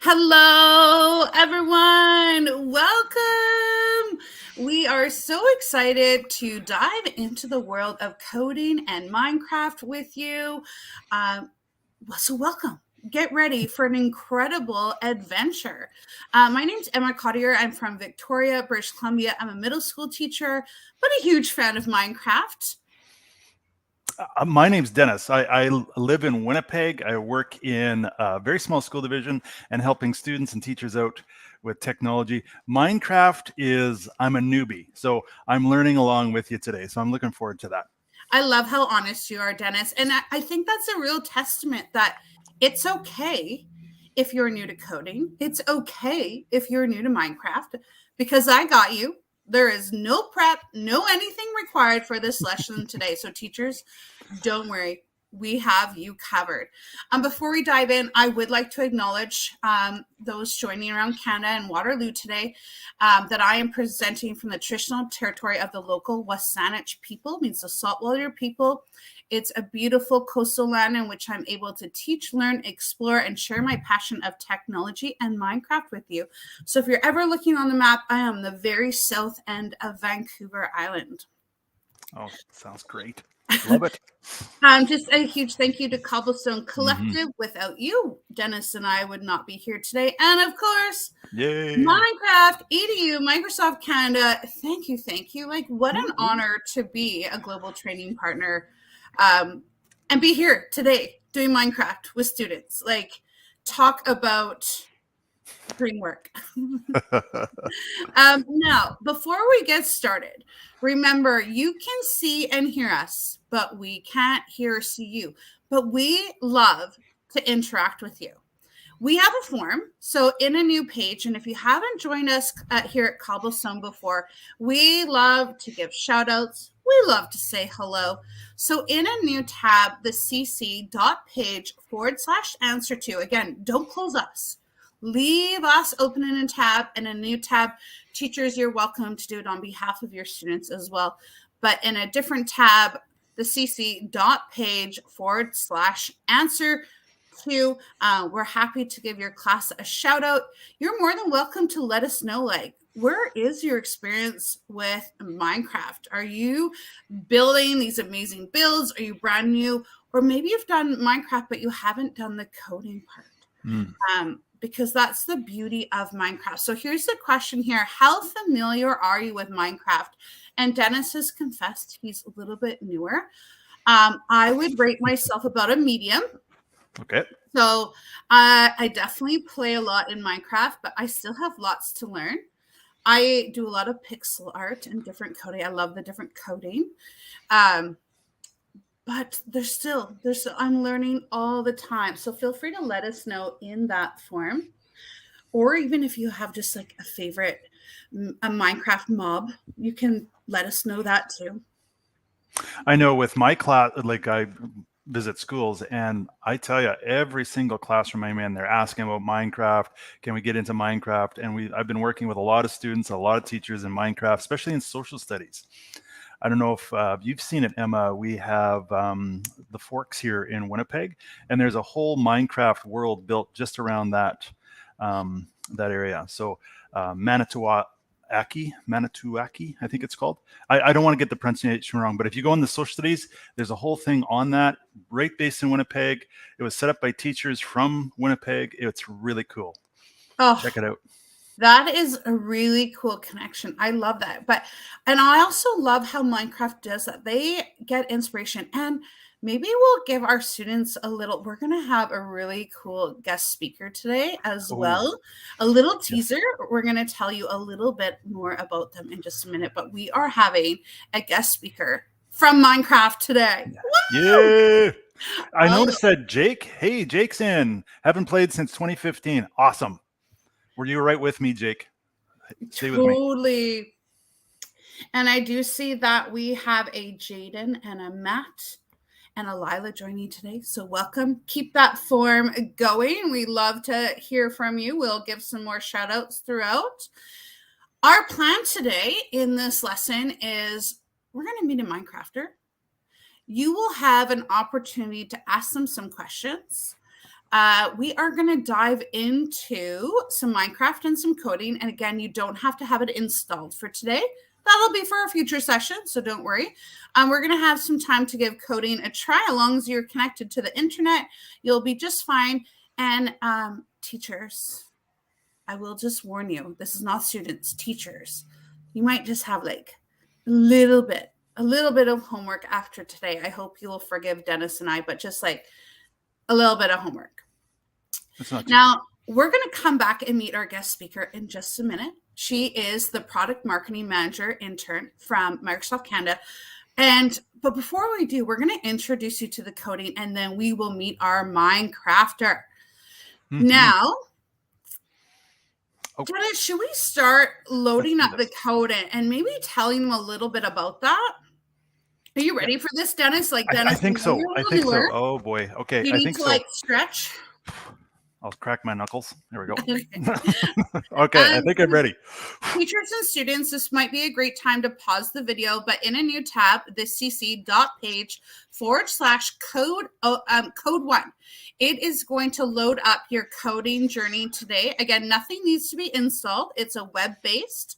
Hello, everyone. Welcome. We are so excited to dive into the world of coding and Minecraft with you. So, welcome. Get ready for an incredible adventure. My name's Emma Cottier. I'm from Victoria, British Columbia. I'm a middle school teacher, but a huge fan of Minecraft. My name's Dennis. I live in Winnipeg. I work in a very small school division and helping students and teachers out with technology. Minecraft I'm a newbie, so I'm learning along with you today. So I'm looking forward to that. I love how honest you are, Dennis. And I think that's a real testament that it's okay if you're new to coding. It's okay if you're new to Minecraft because I got you. There is no prep, no anything required for this lesson today. So, teachers, don't worry. We have you covered. Before we dive in, I would like to acknowledge those joining around Canada and Waterloo today that I am presenting from the traditional territory of the local Wasanich people, means the saltwater people. It's a beautiful coastal land in which I'm able to teach, learn, explore, and share my passion of technology and Minecraft with you. So if you're ever looking on the map, I am the very south end of Vancouver Island. Oh, sounds great. Love it. Just a huge thank you to Cobblestone Collective. Mm-hmm. Without you, Dennis and I would not be here today. And of course, Yay. Minecraft, EDU, Microsoft Canada. Thank you. Like, what an honor to be a global training partner and be here today doing Minecraft with students. Like, talk about dream work. Now, before we get started, remember you can see and hear us, but we can't hear or see you. But we love to interact with you. We have a form, so in a new page, and if you haven't joined us here at Cobblestone before, we love to give shout outs. We love to say hello. So in a new tab, the cc.page/answer to, again, don't close us. Leave us open in a tab, and a new tab. Teachers, you're welcome to do it on behalf of your students as well. But in a different tab, the cc.page/answer to, we're happy to give your class a shout out. You're more than welcome to let us know, like, where is your experience with Minecraft? Are you building these amazing builds? Are you brand new? Or maybe you've done Minecraft, but you haven't done the coding part. Because that's the beauty of Minecraft. So here's the question here. How familiar are you with Minecraft? And Dennis has confessed he's a little bit newer. I would rate myself about a medium. Okay. So I definitely play a lot in Minecraft, but I still have lots to learn. I do a lot of pixel art and different coding. I love the different coding. But I'm learning all the time. So feel free to let us know in that form. Or even if you have just like a favorite, a Minecraft mob, you can let us know that too. I know with my class, like I visit schools, and I tell you, every single classroom I'm in, they're asking about Minecraft. Can we get into Minecraft? And I've been working with a lot of students, a lot of teachers in Minecraft, especially in social studies. I don't know if you've seen it, Emma. We have the Forks here in Winnipeg, and there's a whole Minecraft world built just around that area. So Manitowoc, I think it's called. I don't want to get the pronunciation wrong, but if you go in the social studies, there's a whole thing on that, right based in Winnipeg. It was set up by teachers from Winnipeg. It's really cool. Oh, check it out. That is a really cool connection. I love that. And I also love how Minecraft does that. They get inspiration, and maybe we'll give our students we're going to have a really cool guest speaker today as well. A little teaser. Yes. We're going to tell you a little bit more about them in just a minute, but we are having a guest speaker from Minecraft today. Yeah. I noticed that Jake's in. Haven't played since 2015. Awesome. Were you right with me, Jake? Stay with me. Totally. And I do see that we have a Jaden and a Matt and a Lila joining today. So welcome. Keep that form going. We love to hear from you. We'll give some more shout outs throughout. Our plan today in this lesson is we're going to meet a Minecrafter. You will have an opportunity to ask them some questions. we are going to dive into some Minecraft and some coding. And again, you don't have to have it installed for today. That'll be for a future session, so don't worry. We're going to have some time to give coding a try. As long as you're connected to the internet, you'll be just fine. And teachers, I will just warn you, this is not students, teachers. You might just have like a little bit of homework after today. I hope you'll forgive Dennis and I, but just like a little bit of homework. Now, we're going to come back and meet our guest speaker in just a minute. She is the product marketing manager intern from Microsoft Canada. But before we do, we're going to introduce you to the coding, and then we will meet our Minecrafter. Mm-hmm. Now, Dennis, should we start loading up the code and maybe telling them a little bit about that? Are you ready for this, Dennis? Like, Dennis, I think so. I think so. Oh boy. Okay. You need to like stretch. I'll crack my knuckles. There we go. Okay, I think I'm ready. Teachers and students, this might be a great time to pause the video, but in a new tab, the cc.page/code1. It is going to load up your coding journey today. Again, nothing needs to be installed. It's a web-based.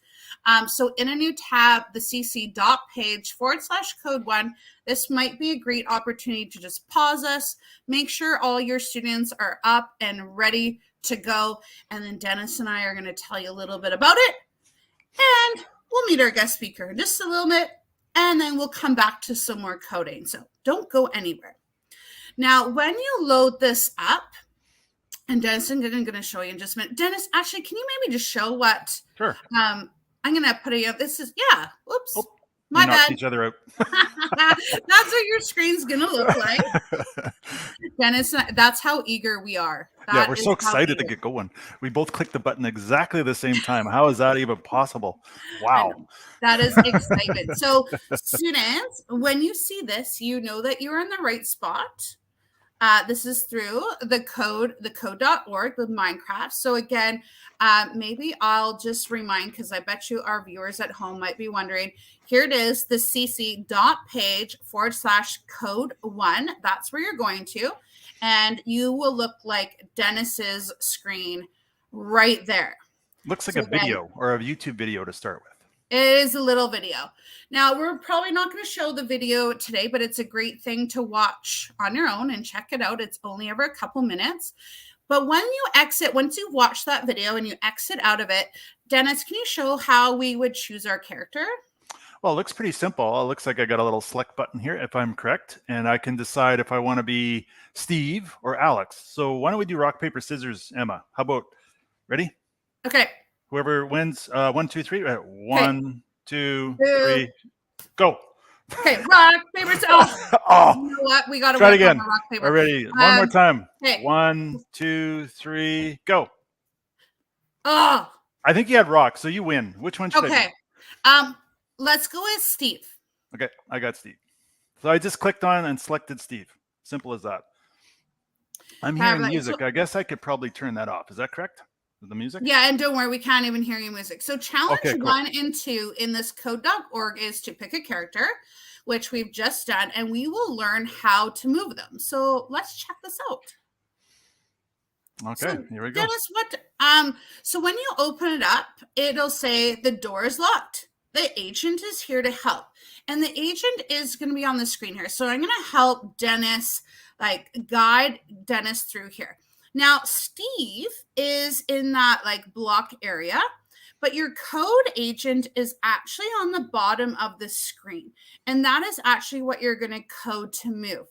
So in a new tab, the cc.page/code1, this might be a great opportunity to just pause us, make sure all your students are up and ready to go. And then Dennis and I are going to tell you a little bit about it. And we'll meet our guest speaker in just a little bit. And then we'll come back to some more coding. So don't go anywhere. Now, when you load this up, and Dennis, I'm going to show you in just a minute. Dennis, actually, can you maybe just show what? Sure. I'm going to put it up. This is, yeah. Whoops. Oh, my bad. Each other out. That's what your screen's going to look like. Dennis, that's how eager we are. We're so excited to get going. We both clicked the button exactly the same time. How is that even possible? Wow. That is excitement. So students, when you see this, you know that you're in the right spot. This is through the code.org with Minecraft. So again, maybe I'll just remind, because I bet you our viewers at home might be wondering. Here it is, the cc.page/code1. That's where you're going to. And you will look like Dennis's screen right there. Looks like a video or a YouTube video to start with. It is a little video. Now, we're probably not going to show the video today, but it's a great thing to watch on your own and check it out. It's only ever a couple minutes. But when you exit, once you've watched that video and you exit out of it, Dennis, can you show how we would choose our character? Well, it looks pretty simple. It looks like I got a little select button here, if I'm correct, and I can decide if I want to be Steve or Alex. So why don't we do rock, paper, scissors, Emma? How about, ready? Okay. Whoever wins, 1, 2, 3. 1, 2, 3, go. Okay, rock, paper, scissors. Oh, you know what? We got to try it work again. on the rock, paper. All right, ready? One more time. Okay. 1, 2, 3, go. Oh. I think you had rock, so you win. Which one should I do? Let's go with Steve. Okay, I got Steve. So I just clicked on and selected Steve. Simple as that. I'm hearing music. I guess I could probably turn that off. Is that correct? The music? Yeah, and don't worry, we can't even hear your music. So challenge 1 and 2 in this code.org is to pick a character, which we've just done, and we will learn how to move them. So let's check this out. Okay, here we go. Dennis, so when you open it up, it'll say the door is locked. The agent is here to help. And the agent is going to be on the screen here. So I'm going to help Dennis, guide Dennis through here. Now, Steve is in that block area, but your code agent is actually on the bottom of the screen. And that is actually what you're going to code to move.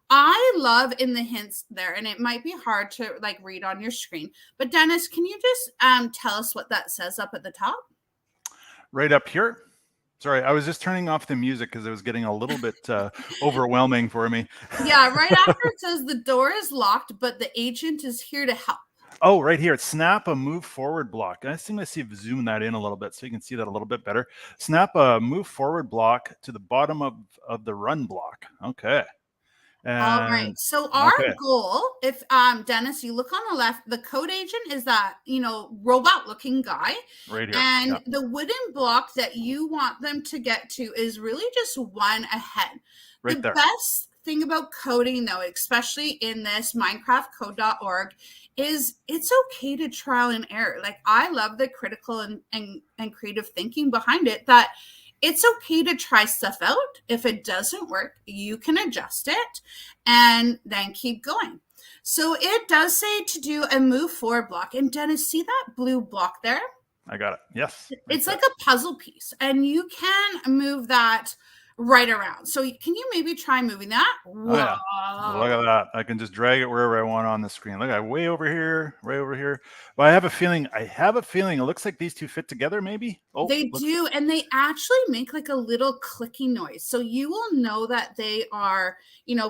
I love in the hints there, and it might be hard to read on your screen. But Dennis, can you just tell us what that says up at the top? Right up here. Sorry, I was just turning off the music because it was getting a little bit overwhelming for me. Yeah, right after it says the door is locked, but the agent is here to help. Oh, right here. Snap a move forward block. I think let's see if zoom that in a little bit so you can see that a little bit better. Snap a move forward block to the bottom of the run block. Okay. All right. So our goal, if Dennis, you look on the left, the code agent is that, robot looking guy. Right here. And the wooden block that you want them to get to is really just one ahead. Right there. The best thing about coding, though, especially in this minecraftcode.org, is it's okay to trial and error. Like, I love the critical and creative thinking behind it, that it's okay to try stuff out. If it doesn't work, you can adjust it and then keep going. So it does say to do a move forward block. And Dennis, see that blue block there? I got it. Yes. It's like a puzzle piece, and you can move that right around. So can you maybe try moving that? Oh, yeah. Look at that. I can just drag it wherever I want on the screen. Look, I'm way over here, right over here. But I have a feeling it looks like these two fit together, maybe. Oh, they do. And they actually make like a little clicking noise. So you will know that they are,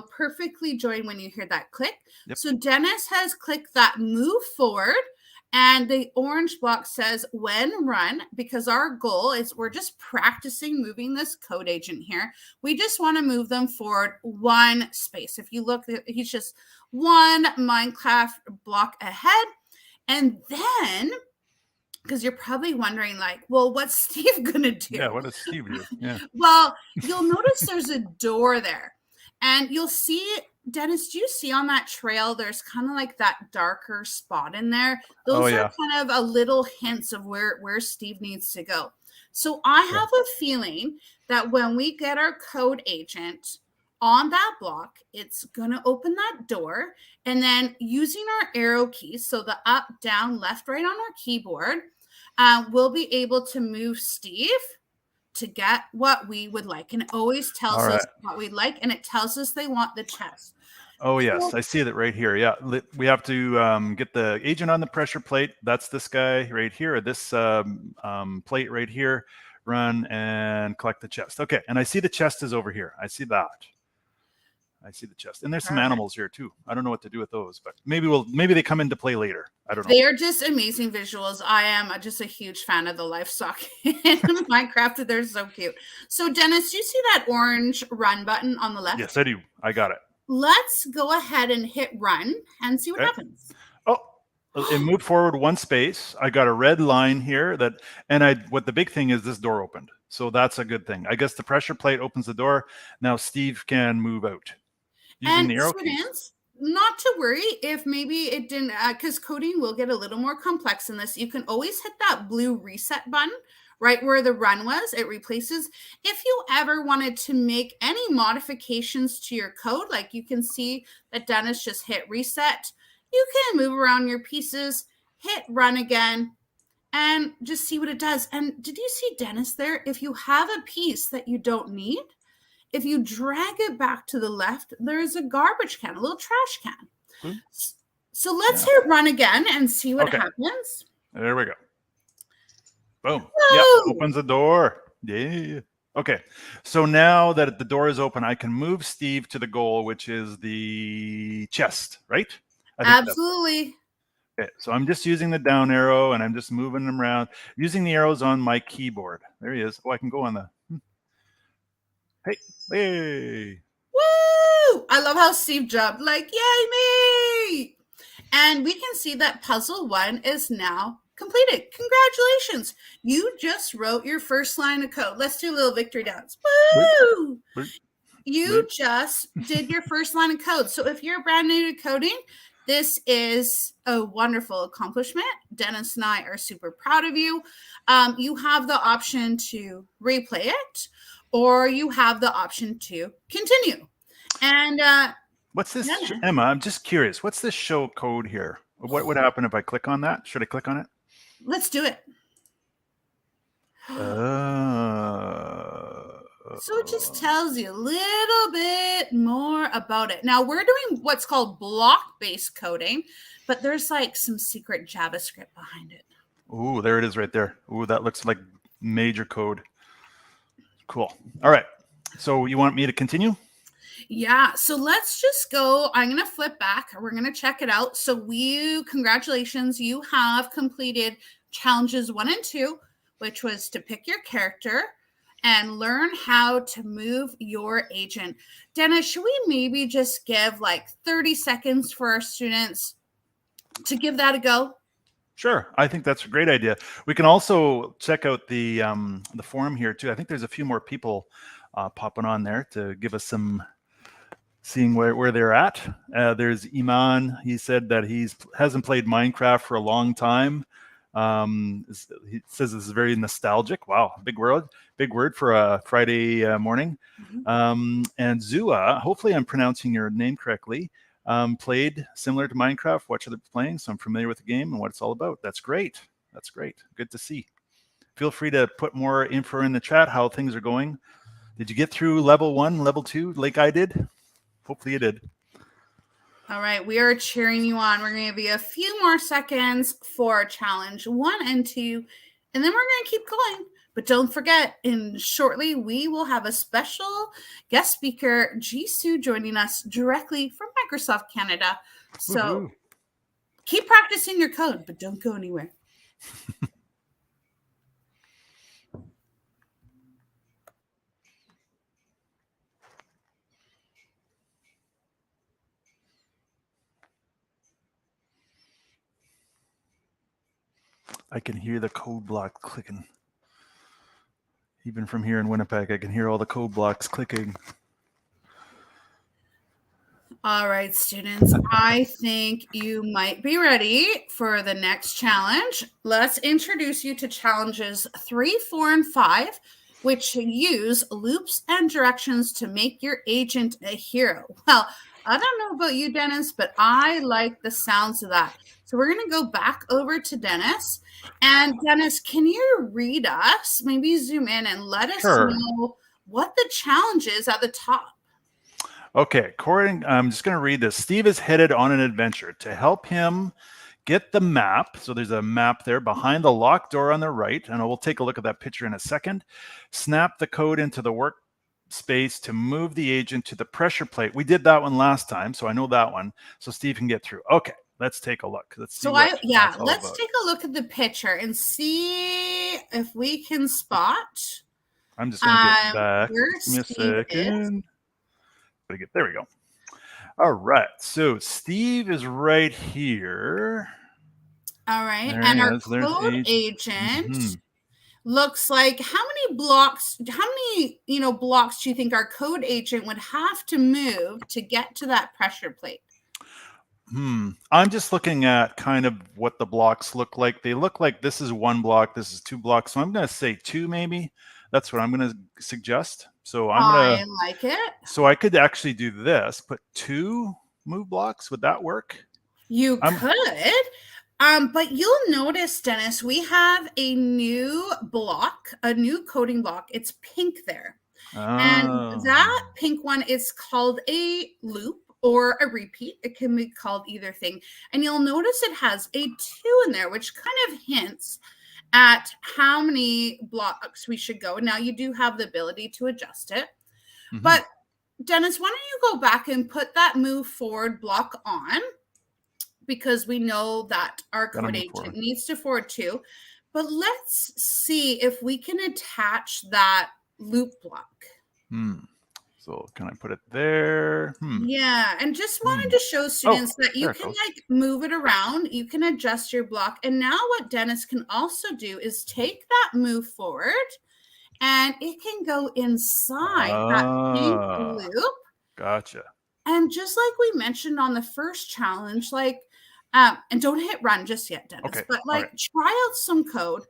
perfectly joined when you hear that click. Yep. So Dennis has clicked that move forward. And the orange block says when run, because our goal is we're just practicing moving this code agent here. We just want to move them forward one space. If you look, he's just one Minecraft block ahead. And then, because you're probably wondering, like, well, what's Steve going to do? Yeah, what does Steve do? Yeah. Well, you'll notice there's a door there. And you'll see, Dennis, do you see on that trail, there's kind of like that darker spot in there? Those are kind of a little hints of where Steve needs to go. So I have a feeling that when we get our code agent on that block, it's going to open that door. And then using our arrow keys, so the up, down, left, right on our keyboard, we'll be able to move Steve to get what we would like. And it always tells us what we'd like, and it tells us they want the chest. Oh, yes. I see it right here. Yeah. We have to get the agent on the pressure plate. That's this guy right here, or this plate right here. Run and collect the chest. Okay. And I see the chest is over here. I see that. I see the chest. And there's some animals here too. I don't know what to do with those, but maybe they come into play later. I don't know. They are just amazing visuals. I am just a huge fan of the livestock in Minecraft. They're so cute. So Dennis, do you see that orange run button on the left? Yes, I do. I got it. Let's go ahead and hit run and see what happens. Oh, it moved forward one space. I got a red line here what the big thing is, this door opened. So that's a good thing. I guess the pressure plate opens the door. Now Steve can move out. Using the arrow keys. Not to worry if maybe it didn't, because coding will get a little more complex in this. You can always hit that blue reset button right where the run was. It replaces. If you ever wanted to make any modifications to your code, like you can see that Dennis just hit reset, you can move around your pieces, hit run again, and just see what it does. And did you see Dennis there? If you have a piece that you don't need, if you drag it back to the left, there's a garbage can, a little trash can. So let's hit run again and see what happens. There we go. Boom. Whoa! Yep, opens the door. Yeah. Okay. So now that the door is open, I can move Steve to the goal, which is the chest, right? Absolutely. Okay. So I'm just using the down arrow and I'm just moving them around, using the arrows on my keyboard. There he is. Oh, I can go on the... Hey. Woo! I love how Steve jumped like, yay me! And we can see that puzzle 1 is now completed. Congratulations. You just wrote your first line of code. Let's do a little victory dance. Woo! You just did your first line of code. So if you're brand new to coding, this is a wonderful accomplishment. Dennis and I are super proud of you. You have the option to replay it, or you have the option to continue. And what's this, Emma? I'm just curious. What's this show code here? What would happen if I click on that? Should I click on it? Let's do it. So it just tells you a little bit more about it. Now we're doing what's called block-based coding, but there's like some secret JavaScript behind it. Ooh, there it is right there. Ooh, that looks like major code. Cool. All right. So you want me to continue? Yeah. So let's just go. I'm going to flip back. We're going to check it out. So congratulations. You have completed challenges 1 and 2, which was to pick your character and learn how to move your agent. Dennis, should we maybe just give like 30 seconds for our students to give that a go? Sure. I think that's a great idea. We can also check out the forum here too. I think there's a few more people popping on there to give us some seeing where they're at. There's Iman. He said that hasn't played Minecraft for a long time. He says this is very nostalgic. Wow, big word for a Friday morning. And Zua, hopefully I'm pronouncing your name correctly, played similar to Minecraft, watch others playing, so I'm familiar with the game and what it's all about. That's great. That's great. Good to see. Feel free to put more info in the chat, how things are going. Did you get through level 1, level 2 like I did? Hopefully you did. All right, we are cheering you on. We're going to give you a few more seconds for challenge 1 and 2, and then we're going to keep going. But don't forget, shortly we will have a special guest speaker, Jisoo, joining us directly from Microsoft Canada. So keep practicing your code, but don't go anywhere. I can hear the code block clicking. Even from here in Winnipeg, I can hear all the code blocks clicking. All right, students, I think you might be ready for the next challenge. Let's introduce you to challenges 3, 4, and 5, which use loops and directions to make your agent a hero. Well, I don't know about you, Dennis, but I like the sounds of that. So we're going to go back over to Dennis. And Dennis, can you read us, maybe zoom in and let us know what the challenge is at the top? Okay, I'm just going to read this. Steve is headed on an adventure. To help him get the map, so there's a map there behind the locked door on the right, and we'll take a look at that picture in a second. Snap the code into the workspace to move the agent to the pressure plate. We did that one last time, so I know that one. So Steve can get through. Okay, let's take a look. Let's see. Let's take a look at the picture and see if we can spot. I'm just going to get back. Give me a second. There we go. All right. So Steve is right here. All right. And our code agent looks like how many blocks do you think our code agent would have to move to get to that pressure plate? I'm just looking at kind of what the blocks look like. They look like this is 1 block, this is 2 blocks. So I'm going to say 2 maybe. That's what I'm going to suggest. So I like it. So I could actually do this, put 2 move blocks. Would that work? You could. But you'll notice, Dennis, we have a new block, a new coding block. It's pink there. And that pink one is called a loop or a repeat. It can be called either thing. And you'll notice it has a 2 in there, which kind of hints at how many blocks we should go. Now, you do have the ability to adjust it. But Dennis, why don't you go back and put that move forward block on, because we know that our code agent needs to forward too. But let's see if we can attach that loop block. So can I put it there? Yeah, and just wanted to show students that you can move it around. You can adjust your block. And now what Dennis can also do is take that move forward and it can go inside that pink loop. Gotcha. And just like we mentioned on the first challenge, and don't hit run just yet, Dennis, but try out some code,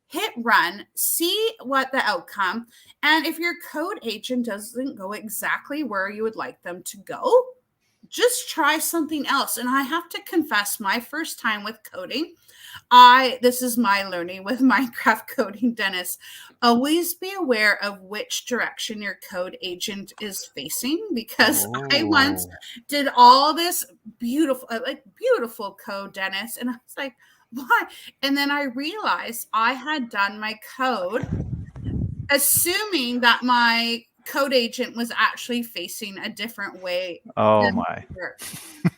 hit run, see what the outcome. And if your code agent doesn't go exactly where you would like them to go, just try something else. And I have to confess, my first time with coding, this is my learning with Minecraft coding, Dennis. Always be aware of which direction your code agent is facing, because I once did all this beautiful code, Dennis, and I was like, why? And then I realized I had done my code assuming that my code agent was actually facing a different way. Oh my.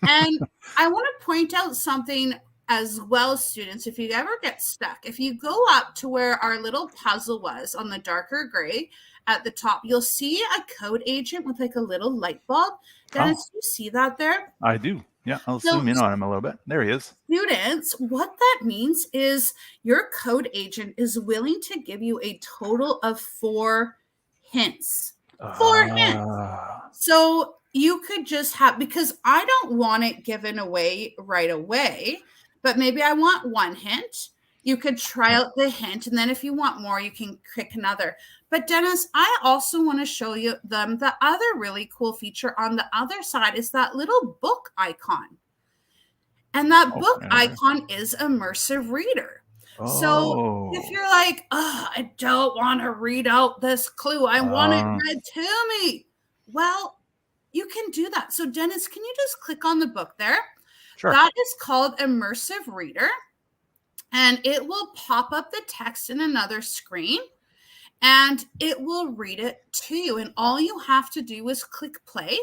And I want to point out something as well, students. If you ever get stuck, if you go up to where our little puzzle was on the darker gray at the top, you'll see a code agent with like a little light bulb. Dennis, do you see that there? I do. Yeah, I'll zoom in on him a little bit. There he is. Students, what that means is your code agent is willing to give you a total of 4 hints. 4 hints. So you could just have, because I don't want it given away right away, but maybe I want one hint. You could try out the hint, and then if you want more, you can click another. But Dennis, I also want to show you them. The other really cool feature on the other side is that little book icon. And that book icon is immersive reader. So if you're like, oh, I don't want to read out this clue, I want it read to me. Well, you can do that. So Dennis, can you just click on the book there? Sure. That is called immersive reader. And it will pop up the text in another screen and it will read it to you. And all you have to do is click play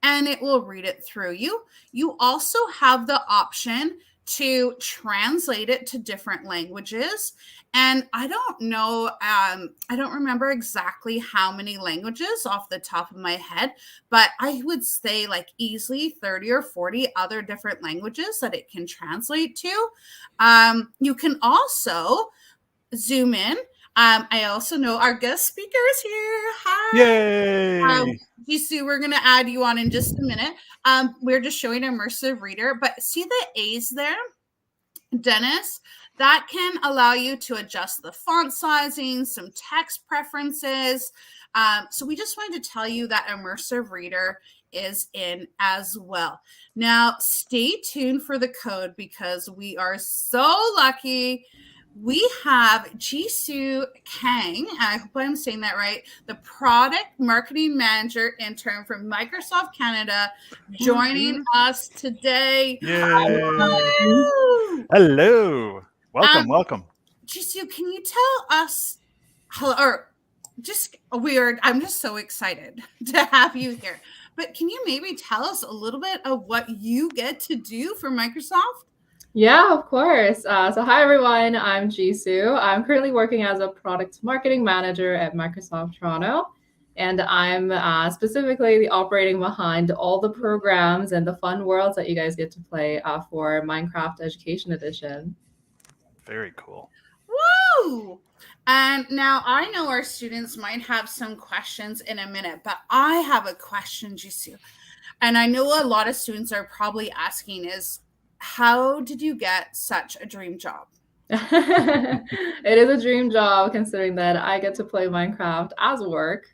and it will read it through you. You also have the option to translate it to different languages. And I don't know, I don't remember exactly how many languages off the top of my head, but I would say like easily 30 or 40 other different languages that it can translate to. You can also zoom in. I also know our guest speaker is here. Hi. Yay! Jisoo, we're going to add you on in just a minute. We're just showing immersive reader, but see the A's there, Dennis? That can allow you to adjust the font sizing, some text preferences. So we just wanted to tell you that immersive reader is in as well. Now, stay tuned for the code because we are so lucky. We have Jisoo Kang, I hope I'm saying that right, the product marketing manager intern from Microsoft Canada, joining us today. Hello. Welcome. Jisoo, can you tell us, or just weird, I'm just so excited to have you here, but can you maybe tell us a little bit of what you get to do for Microsoft? Yeah, of course. So hi, everyone. I'm Jisoo. I'm currently working as a product marketing manager at Microsoft Toronto. And I'm specifically the operating behind all the programs and the fun worlds that you guys get to play for Minecraft Education Edition. Very cool. Woo! And now I know our students might have some questions in a minute, but I have a question, Jisoo. And I know a lot of students are probably asking is, how did you get such a dream job? It is a dream job considering that I get to play Minecraft as work.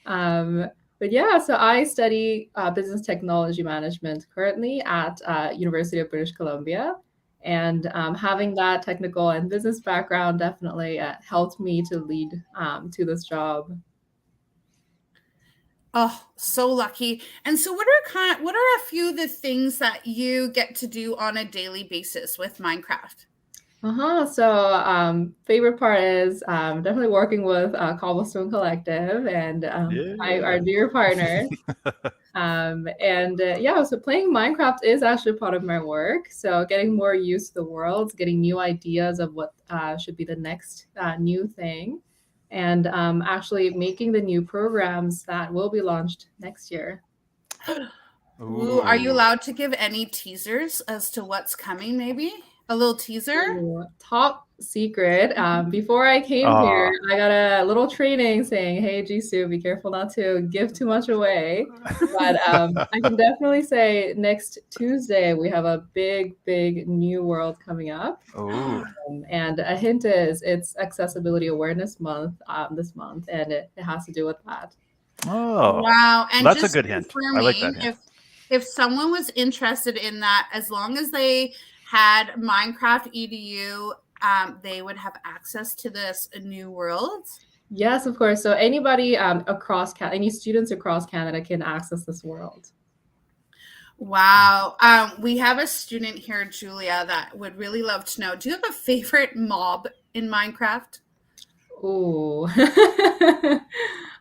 But yeah, so I study business technology management currently at University of British Columbia. And having that technical and business background definitely helped me to lead to this job. Oh, so lucky. And so what are a few of the things that you get to do on a daily basis with Minecraft? So favorite part is definitely working with Cobblestone Collective and our dear partners. So playing Minecraft is actually part of my work. So getting more used to the world, getting new ideas of what should be the next new thing. And actually making the new programs that will be launched next year. Ooh, are you allowed to give any teasers as to what's coming, maybe? A little teaser? Ooh, top secret. Before I came here, I got a little training saying, hey, Jisoo, be careful not to give too much away. But I can definitely say next Tuesday, we have a big new world coming up. And a hint is it's Accessibility Awareness Month this month, and it has to do with that. Oh, wow. And that's a good hint. I like that hint. If someone was interested in that, as long as they had Minecraft EDU, they would have access to this new world? Yes, of course. So anybody any students across Canada can access this world. Wow. We have a student here, Julia, that would really love to know, do you have a favorite mob in Minecraft? Oh,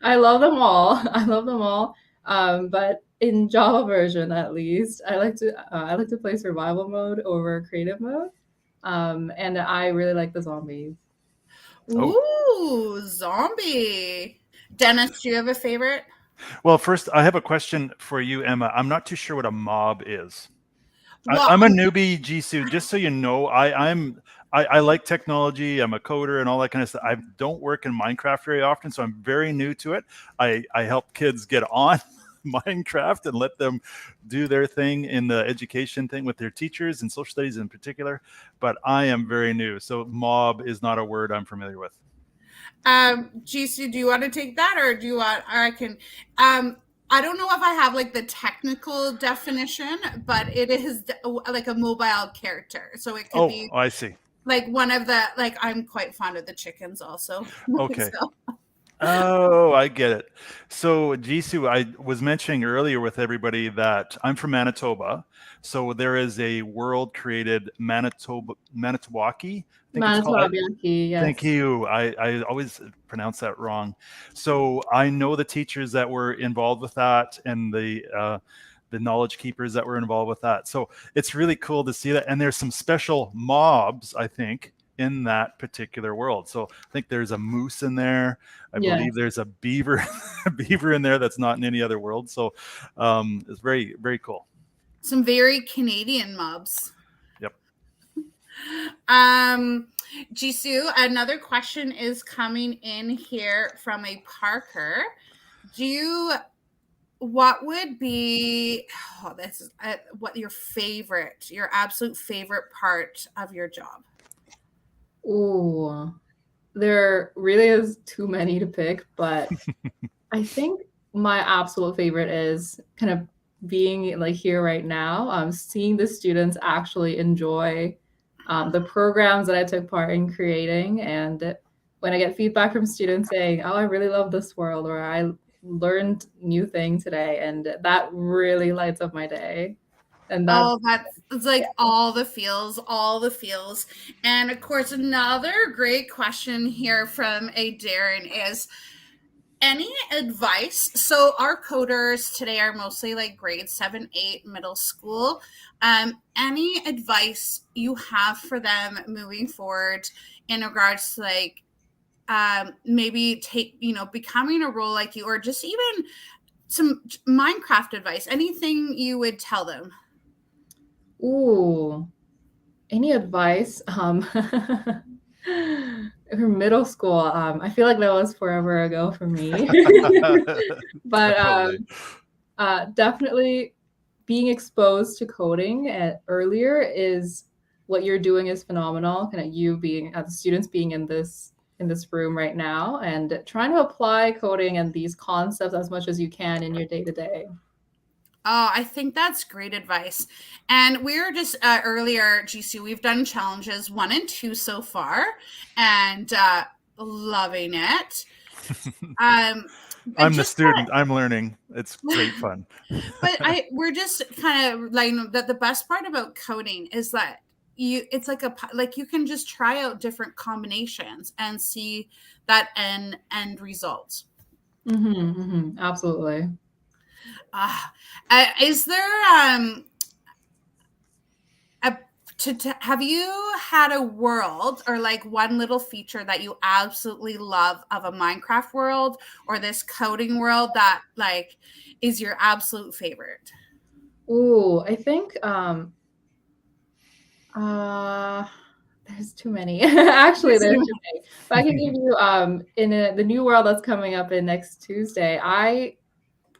I love them all. But in Java version, at least, I like to play survival mode over creative mode. And I really like the zombies. Ooh, zombie. Dennis, do you have a favorite? Well, first, I have a question for you, Emma. I'm not too sure what a mob is. I'm a newbie, Jisoo. Just so you know, I like technology. I'm a coder and all that kind of stuff. I don't work in Minecraft very often, so I'm very new to it. I help kids get on Minecraft and let them do their thing in the education thing with their teachers and social studies in particular. But I am very new, so mob is not a word I'm familiar with. GC, do you want to take that, or do you want? Or I can. I don't know if I have like the technical definition, but it is like a mobile character, so it could be. I see. Like one of the, like, I'm quite fond of the chickens also. Okay. So. Oh, I get it. So, Jisoo, I was mentioning earlier with everybody that I'm from Manitoba. So there is a world created Manitobaki. I think it's called. Manitoba, yes. Thank you. I always pronounce that wrong. So I know the teachers that were involved with that and the knowledge keepers that were involved with that. So it's really cool to see that. And there's some special mobs, I think, in that particular world. So I think there's a moose in there. I believe there's a beaver, in there that's not in any other world. So it's very, very cool. Some very Canadian mobs. Yep. Jisoo, another question is coming in here from a Parker. What would be what your absolute favorite part of your job? Ooh, there really is too many to pick, but I think my absolute favorite is kind of being like here right now, seeing the students actually enjoy the programs that I took part in creating. And when I get feedback from students saying, oh, I really love this world, or I learned new thing today, and that really lights up my day. And it's like all the feels. And of course, another great question here from a Darren is, any advice? So our coders today are mostly like grade 7, 8, middle school. Any advice you have for them moving forward in regards to like maybe becoming a role like you, or just even some Minecraft advice? Anything you would tell them? Ooh, any advice? For middle school, I feel like that was forever ago for me. But definitely being exposed to coding earlier is what you're doing is phenomenal. Kind of you being the students being in this room right now and trying to apply coding and these concepts as much as you can in your day-to-day. Oh, I think that's great advice. And we were just earlier, GC, we've done challenges 1 and 2 so far, and loving it. I'm the student. I'm learning. It's great fun. But we're just kind of like that. The best part about coding is that it's like you can just try out different combinations and see that end result. Absolutely. Is there have you had a world or like one little feature that you absolutely love of a Minecraft world or this coding world that like is your absolute favorite? Ooh, I think there's too many. Actually, there's too many. But I can give you in the new world that's coming up in next Tuesday. I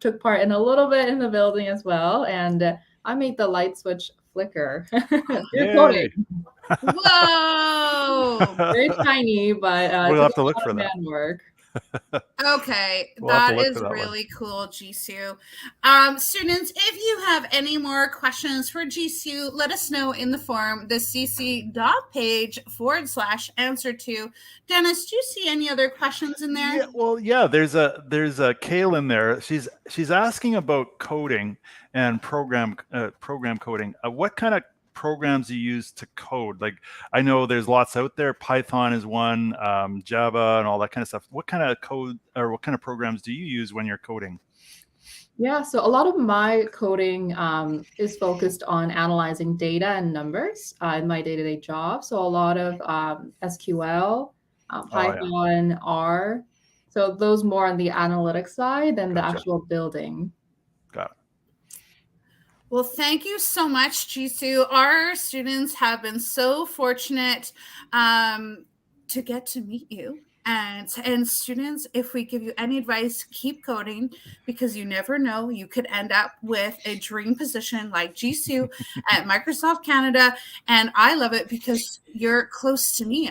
took part in a little bit in the building as well, and I made the light switch flicker. You're coding. Whoa! Very tiny, but we'll have to look for that. Work. Okay, that is really cool, Jisoo. Students, if you have any more questions for Jisoo, let us know in the forum, the cc.page/answer to. Dennis, do you see any other questions in there? There's a Kale in there. She's asking about coding and program coding. What kind of programs you use to code? Like, I know there's lots out there. Python is one, Java and all that kind of stuff. What kind of code or what kind of programs do you use when you're coding? Yeah, so a lot of my coding is focused on analyzing data and numbers in my day-to-day job. So a lot of SQL, Python, R. So those more on the analytics side than the actual building. Got it. Well, thank you so much, Jisoo. Our students have been so fortunate to get to meet you And students, if we give you any advice, keep coding, because you never know, you could end up with a dream position like Jisoo at Microsoft Canada. And I love it because you're close to me.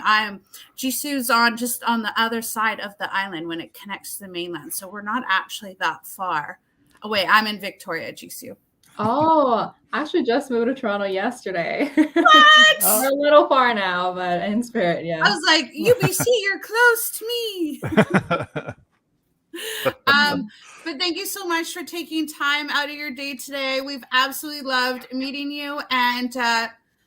Jisoo's just on the other side of the island when it connects to the mainland, so we're not actually that far away. I'm in Victoria, Jisoo. Oh, I actually just moved to Toronto yesterday. What? We're a little far now, but in spirit, yeah. I was like, UBC, you're close to me. But thank you so much for taking time out of your day today. We've absolutely loved meeting you. And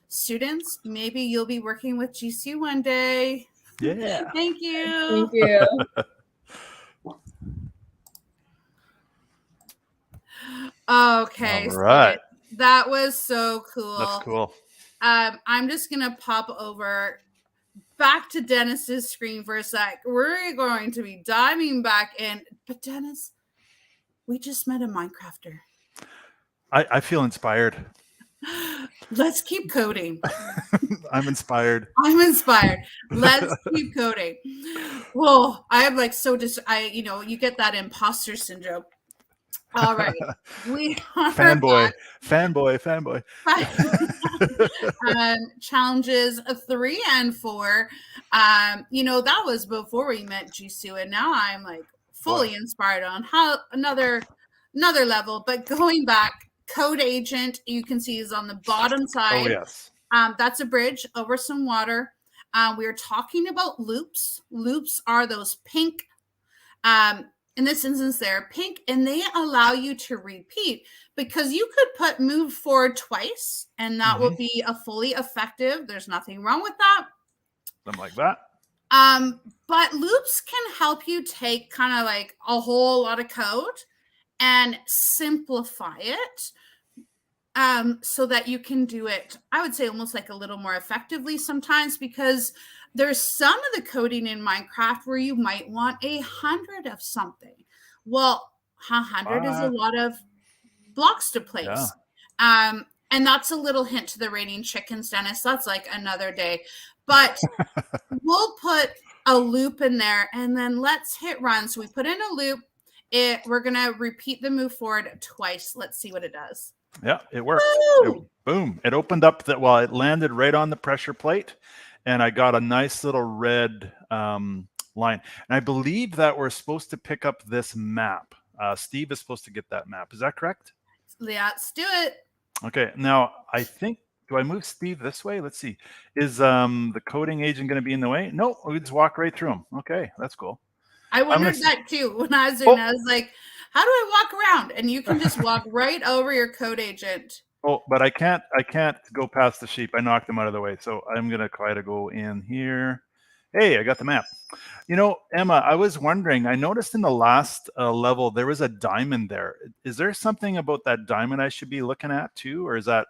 students, maybe you'll be working with Jisoo one day. Yeah. Thank you. Thank you. Okay. All right. So that was so cool. That's cool. I'm just going to pop over back to Dennis's screen for a sec. We're going to be diving back in. But Dennis, we just met a Minecrafter. I feel inspired. Let's keep coding. I'm inspired. I'm inspired. Let's keep coding. Whoa, I am like you get that imposter syndrome. All right. We are fanboy. Challenges 3 and 4. That was before we met Jisoo, and now I'm like fully inspired on how another level. But going back, Code Agent, you can see, is on the bottom side. Oh, yes. That's a bridge over some water. We are talking about loops. Loops are those pink, in this instance, they're pink, and they allow you to repeat, because you could put move forward twice, and that will be a fully effective. There's nothing wrong with that. Something like that. But loops can help you take kind of like a whole lot of code and simplify it, so that you can do it, I would say, almost like a little more effectively sometimes, because there's some of the coding in Minecraft where you might want 100 of something. Well, 100 is a lot of blocks to place. Yeah. And that's a little hint to the raining chickens, Dennis. That's like another day. But we'll put a loop in there, and then let's hit run. So we put in a loop. We're going to repeat the move forward twice. Let's see what it does. Yeah, it worked. Boom. It opened up it landed right on the pressure plate, and I got a nice little red line. And I believe that we're supposed to pick up this map. Steve is supposed to get that map. Is that correct? Let's do it. Okay. Now, I think, do I move Steve this way? Let's see. Is the coding agent going to be in the way? No, we just walk right through him. Okay, that's cool. I wondered that too when I was doing that. I was like, how do I walk around? And you can just walk right over your code agent. Oh, but I can't go past the sheep. I knocked them out of the way. So I'm going to try to go in here. Hey, I got the map. Emma, I was wondering, I noticed in the last level, there was a diamond there. Is there something about that diamond I should be looking at too? Or is that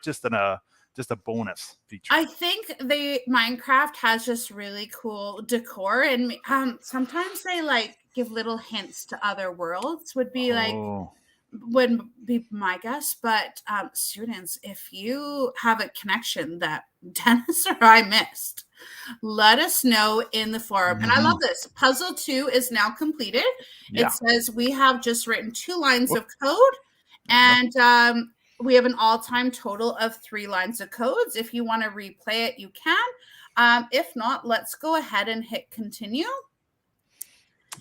just a bonus feature? I think Minecraft has just really cool decor, and sometimes they like give little hints to other worlds, would be my guess. But students, if you have a connection that Dennis or I missed, let us know in the forum. And I love this. Puzzle 2 is now completed. Yeah. It says we have just written 2 lines of code, and we have an all-time total of 3 lines of codes. If you want to replay it, you can. If not, let's go ahead and hit continue.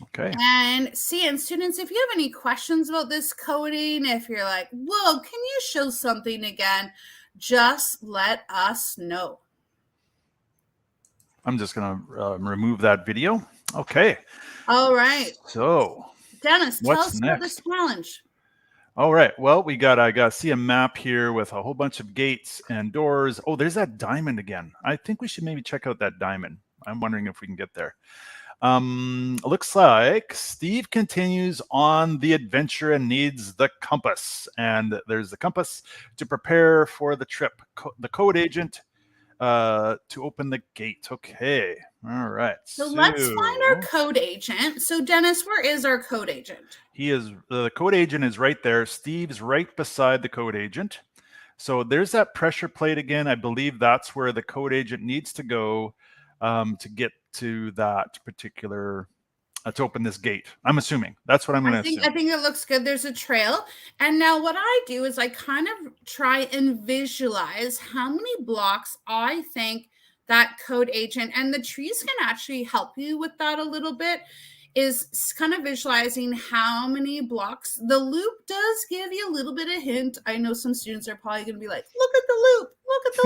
Okay. And students, if you have any questions about this coding, if you're like, whoa, can you show something again? Just let us know. I'm just going to remove that video. Okay. All right. So, Dennis, tell us about this challenge. All right. Well, I got to see a map here with a whole bunch of gates and doors. Oh, there's that diamond again. I think we should maybe check out that diamond. I'm wondering if we can get there. Looks like Steve continues on the adventure and needs the compass. And there's the compass to prepare for the trip. The code agent to open the gate. Okay. All right. So let's find our code agent. So Dennis, where is our code agent? The code agent is right there. Steve's right beside the code agent. So there's that pressure plate again. I believe that's where the code agent needs to go to get to that particular to open this gate. I'm assuming that's what I'm going to assume. I think it looks good. There's a trail. And now what I do is I kind of try and visualize how many blocks I think that code agent, and the trees can actually help you with that a little bit, is kind of visualizing how many blocks. The loop does give you a little bit of hint. I know some students are probably going to be like, look at the loop, look at the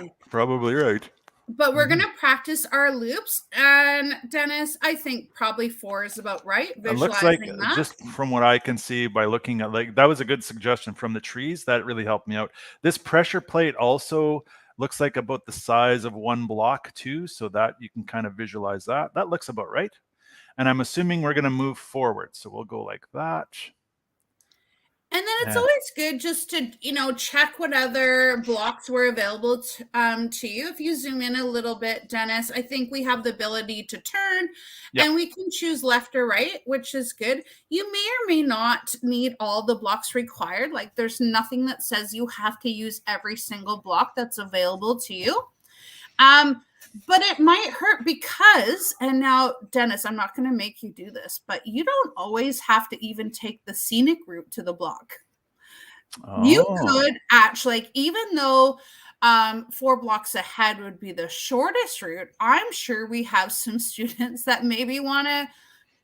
loop. Probably right. But we're going to practice our loops. And Dennis, I think probably 4 is about right. It looks like, just from what I can see by looking at, like, that was a good suggestion from the trees. That really helped me out. This pressure plate also looks like about the size of 1 block too. So that you can kind of visualize that. That looks about right. And I'm assuming we're going to move forward. So we'll go like that. And then it's always good just to, check what other blocks were available to you. If you zoom in a little bit, Dennis, I think we have the ability to turn and we can choose left or right, which is good. You may or may not need all the blocks required. Like, there's nothing that says you have to use every single block that's available to you. But it might hurt because, and now, Dennis, I'm not going to make you do this, but you don't always have to even take the scenic route to the block. Oh. You could actually, like, even though 4 blocks ahead would be the shortest route, I'm sure we have some students that maybe want to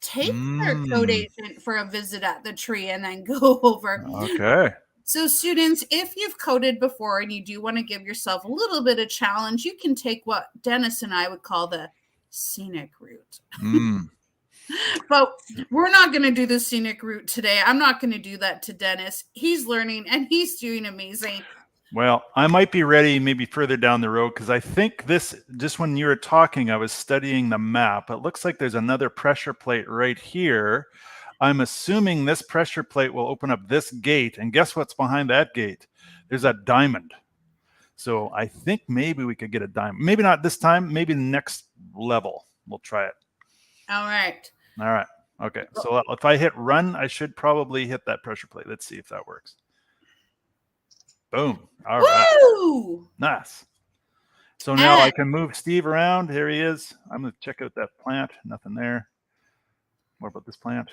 take their code agent for a visit at the tree and then go over. Okay. So students, if you've coded before and you do want to give yourself a little bit of challenge, you can take what Dennis and I would call the scenic route. But we're not going to do the scenic route today. I'm not going to do that to Dennis. He's learning and he's doing amazing. Well, I might be ready maybe further down the road, because I think this, just when you were talking, I was studying the map. It looks like there's another pressure plate right here. I'm assuming this pressure plate will open up this gate, and guess what's behind that gate? There's a diamond. So I think maybe we could get a diamond. Maybe not this time, maybe the next level. We'll try it. All right. All right. Okay. So if I hit run, I should probably hit that pressure plate. Let's see if that works. Boom. All right. Nice. So now I can move Steve around. Here he is. I'm going to check out that plant. Nothing there. What about this plant?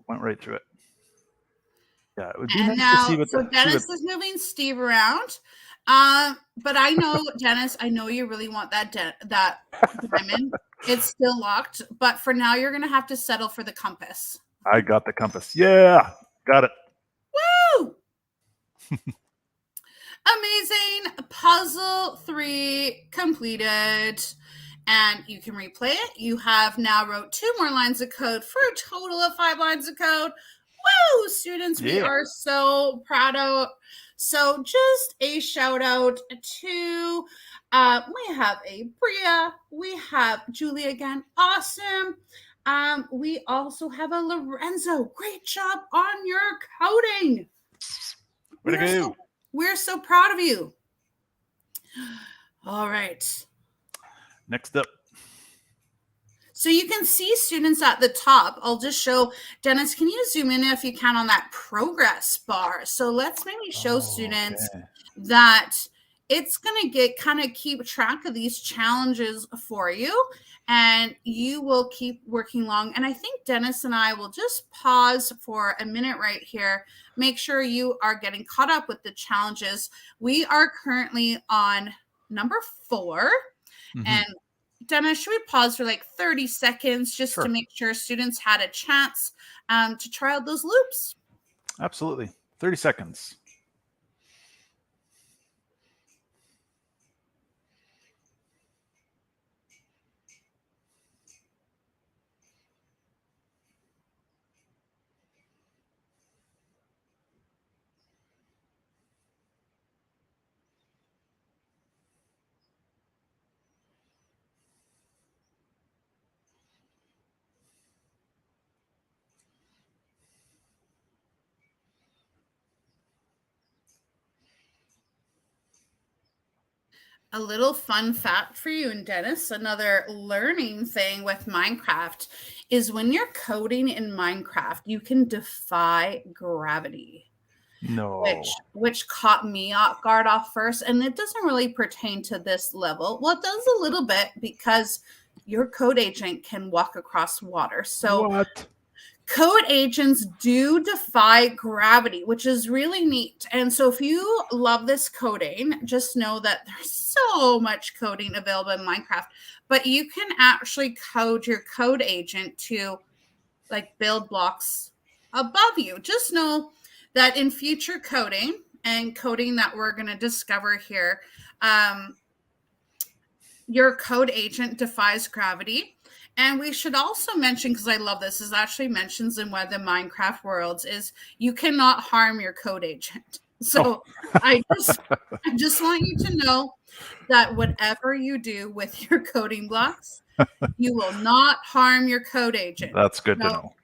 Went right through it. Yeah, it would be nice to see what. So Dennis is moving Steve around, but I know, Dennis, I know you really want that diamond. It's still locked, but for now, you're going to have to settle for the compass. I got the compass. Yeah, got it. Woo! Amazing. Puzzle 3 completed. And you can replay it. You have now wrote 2 more lines of code for a total of 5 lines of code. Woo, students, we are so proud of. So just a shout out to, we have a Bria, we have Julie again, awesome. We also have a Lorenzo, great job on your coding. Way to go. We're so proud of you. All right. Next up. So you can see students at the top. I'll just show, Dennis, can you zoom in if you can on that progress bar? So let's maybe show students that it's going to kind of keep track of these challenges for you, and you will keep working along. And I think Dennis and I will just pause for a minute right here. Make sure you are getting caught up with the challenges. We are currently on number 4. And Dennis, should we pause for like 30 seconds just to make sure students had a chance to try out those loops? Absolutely. 30 seconds. A little fun fact for you and Dennis, another learning thing with Minecraft is when you're coding in Minecraft, you can defy gravity. No. which caught me off guard off first. And it doesn't really pertain to this level. Well, it does a little bit because your code agent can walk across water. So What? code agents do defy gravity, which is really neat. And so if you love this coding, just know that there's so much coding available in Minecraft, but you can actually code your code agent to like build blocks above you. Just know that in future coding and coding that we're going to discover here, your code agent defies gravity. And we should also mention, because I love this, is actually mentions in one of the Minecraft worlds, is you cannot harm your code agent. So I just want you to know that whatever you do with your coding blocks, you will not harm your code agent. That's good to know.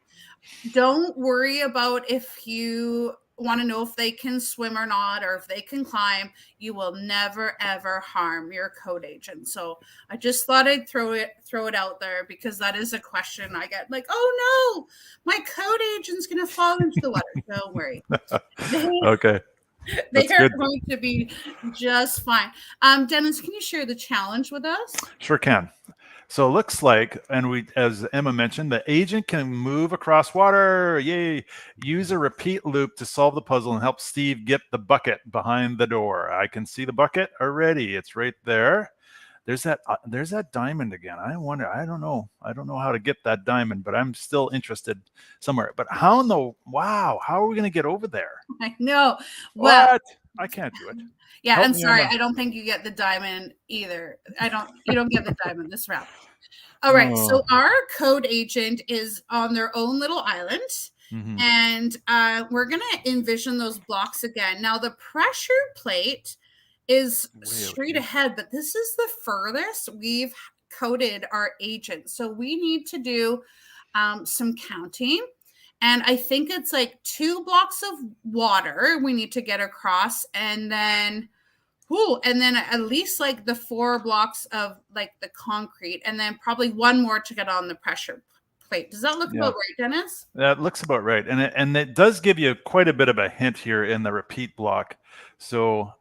Don't worry about if you want to know if they can swim or not, or if they can climb. You will never ever harm your code agent. So I just thought I'd throw it out there, because that is a question I get, like, oh no, my code agent's gonna fall into the water. Don't worry. Okay. They are going to be just fine. Dennis, can you share the challenge with us? Sure can. So it looks like, and we, as Emma mentioned, the agent can move across water. Yay. Use a repeat loop to solve the puzzle and help Steve get the bucket behind the door. I can see the bucket already. It's right there. There's that diamond again. I don't know how to get that diamond, but I'm still interested somewhere. But how are we going to get over there? I know. Well, what? I can't do it. Yeah, I'm sorry. I don't think you get the diamond either. You don't get the diamond this round. All right. So our code agent is on their own little island. Mm-hmm. And we're going to envision those blocks again. Now, the pressure plate is straight ahead, but this is the furthest we've coded our agent. So we need to do some counting. And I think it's like 2 blocks of water we need to get across. And then at least like the 4 blocks of like the concrete, and then probably 1 more to get on the pressure plate. Does that look about right, Dennis? That looks about right. And it does give you quite a bit of a hint here in the repeat block. So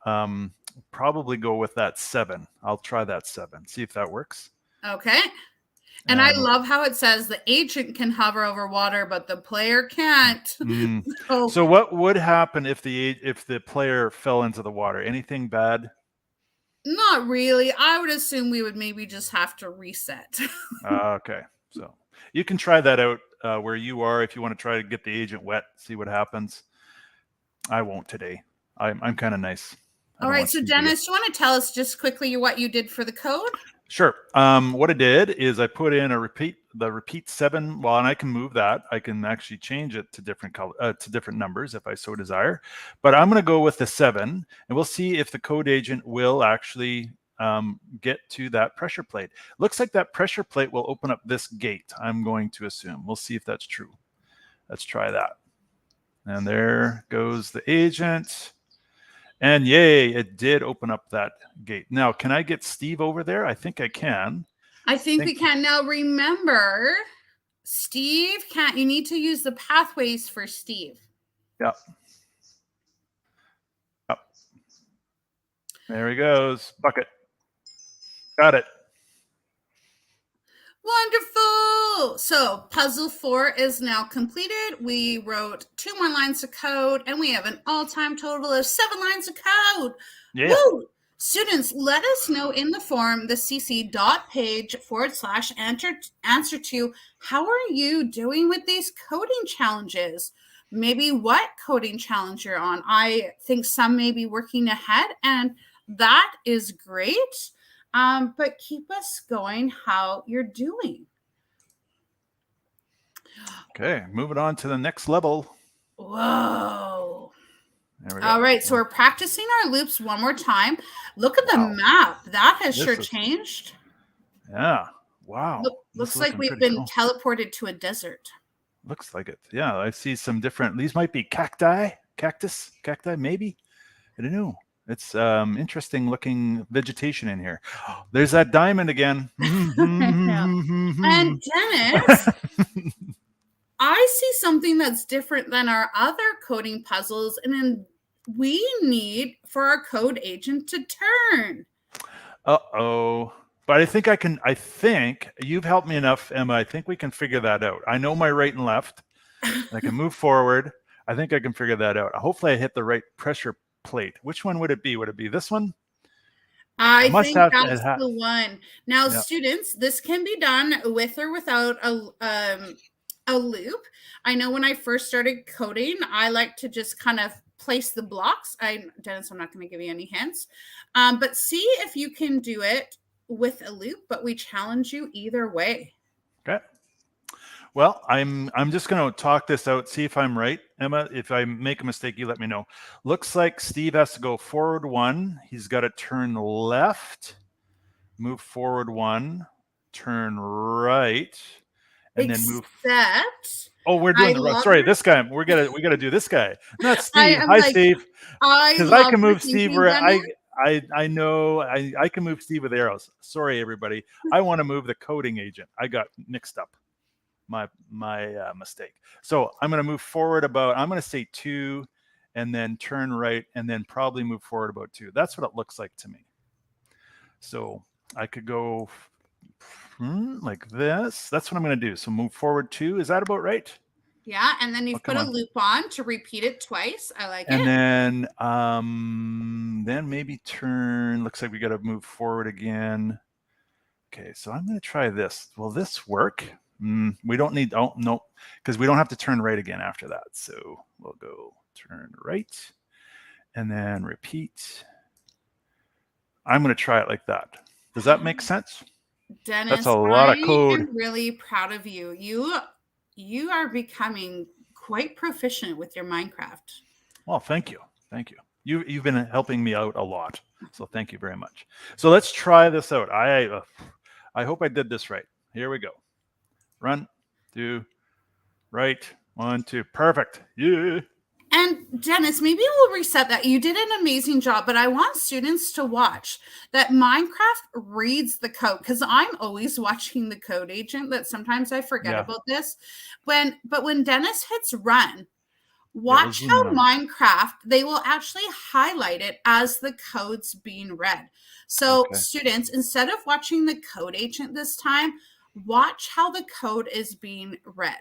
probably go with that 7. I'll try that 7. See if that works. Okay. And I love how it says the agent can hover over water, but the player can't. So what would happen if the player fell into the water? Anything bad? Not really. I would assume we would maybe just have to reset. Okay. So you can try that out where you are if you want to try to get the agent wet, see what happens. I won't today. I'm kind of nice. All right. So Dennis, you want to tell us just quickly what you did for the code? Sure. What I did is I put in the repeat 7. Well, and I can move that. I can actually change it to different numbers if I so desire. But I'm going to go with the 7, and we'll see if the code agent will actually get to that pressure plate. Looks like that pressure plate will open up this gate, I'm going to assume. We'll see if that's true. Let's try that. And there goes the agent. And yay, it did open up that gate. Now, can I get Steve over there? I think I can. I think we can. Now, remember, Steve can't. You need to use the pathways for Steve. Yep. Yep. There he goes. Bucket. Got it. Wonderful. So puzzle 4 is now completed. We wrote 2 more lines of code, and we have an all-time total of 7 lines of code. Yeah. Woo! Students, let us know in the form, the cc.page/answer to how are you doing with these coding challenges? Maybe what coding challenge you're on. I think some may be working ahead, and that is great. But keep us going how you're doing. Okay, moving on to the next level. Whoa. There we go. All right, so we're practicing our loops one more time. Look at the map. That has sure changed. Yeah. Wow. Looks like we've been teleported to a desert. Looks like it. Yeah, I see some different, these might be cacti, maybe. I don't know. It's interesting looking vegetation in here. There's that diamond again. And Dennis, I see something that's different than our other coding puzzles, and then we need for our code agent to turn. Uh-oh. But I think you've helped me enough, Emma. I think we can figure that out. I know my right and left. I can move forward. I think I can figure that out. Hopefully I hit the right pressure plate. Which one would it be? Would it be this one? I think that's the one. Now, Yeah. students, this can be done with or without a loop. I know when I first started coding, I like to just kind of place the blocks. Dennis, I'm not going to give you any hints, but see if you can do it with a loop, but we challenge you either way. Okay. Well, I'm just going to talk this out, see if I'm right. Emma, if I make a mistake, you let me know. Looks like Steve has to go forward 1. He's got to turn left, move forward 1, turn right, and then move. Oh, we're doing this guy. We gotta do this guy, not Steve. Hi, Steve. Because I can move Steve where I know I can move Steve with arrows. Sorry, everybody. I want to move the coding agent. I got mixed up. My mistake. So I'm going to move forward I'm going to say 2, and then turn right, and then probably move forward about 2. That's what it looks like to me. So I could go like this. That's what I'm going to do. So move forward 2. Is that about right? Yeah, and then you've put a loop on to repeat it twice. I like it. And then maybe turn. Looks like we got to move forward again. Okay, so I'm going to try this. Will this work? We don't need. Oh no, because we don't have to turn right again after that. So we'll go turn right, and then repeat. I'm going to try it like that. Does that make sense? Dennis, that's a lot of code. I'm really proud of you. You are becoming quite proficient with your Minecraft. Well, thank you. Thank you. You've been helping me out a lot. So thank you very much. So let's try this out. I hope I did this right. Here we go. Run, 2, right, 1, 2. Perfect. Yeah. And Dennis, maybe we'll reset that. You did an amazing job, but I want students to watch that Minecraft reads the code, because I'm always watching the code agent, that sometimes I forget about this. But when Dennis hits run, watch how Minecraft, they will actually highlight it as the code's being read. So students, instead of watching the code agent this time, watch how the code is being read.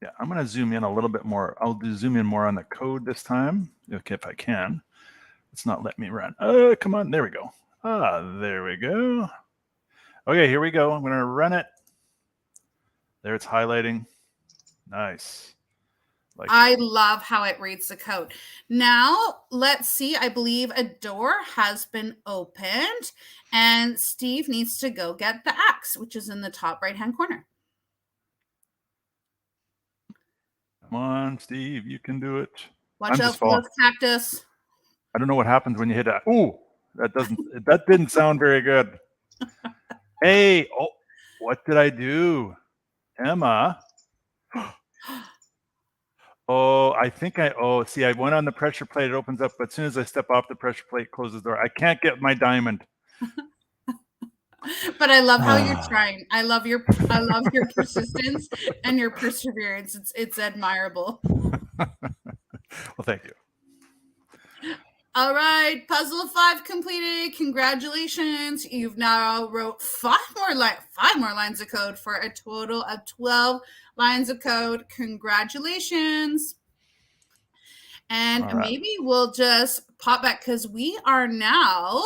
Yeah, I'm going to zoom in a little bit more. I'll zoom in more on the code this time. Okay, if I can. It's not letting me run. Oh, come on. There we go. There we go. Okay, here we go. I'm going to run it. There it's highlighting. Nice. I love how it reads the code. Now, let's see. I believe a door has been opened, and Steve needs to go get the axe, which is in the top right-hand corner. Come on, Steve. You can do it. Watch out for those cactus. I don't know what happens when you hit that. Ooh, that didn't sound very good. Hey, oh, what did I do? Emma. Oh, I think I went on the pressure plate. It opens up, but as soon as I step off the pressure plate, closes the door. I can't get my diamond. But I love how you're trying. I love your persistence and your perseverance. It's admirable. Well, thank you. All right, puzzle 5 completed. Congratulations. You've now wrote 5 more lines of code for a total of 12 lines of code. Congratulations. And maybe we'll just pop back, because we are now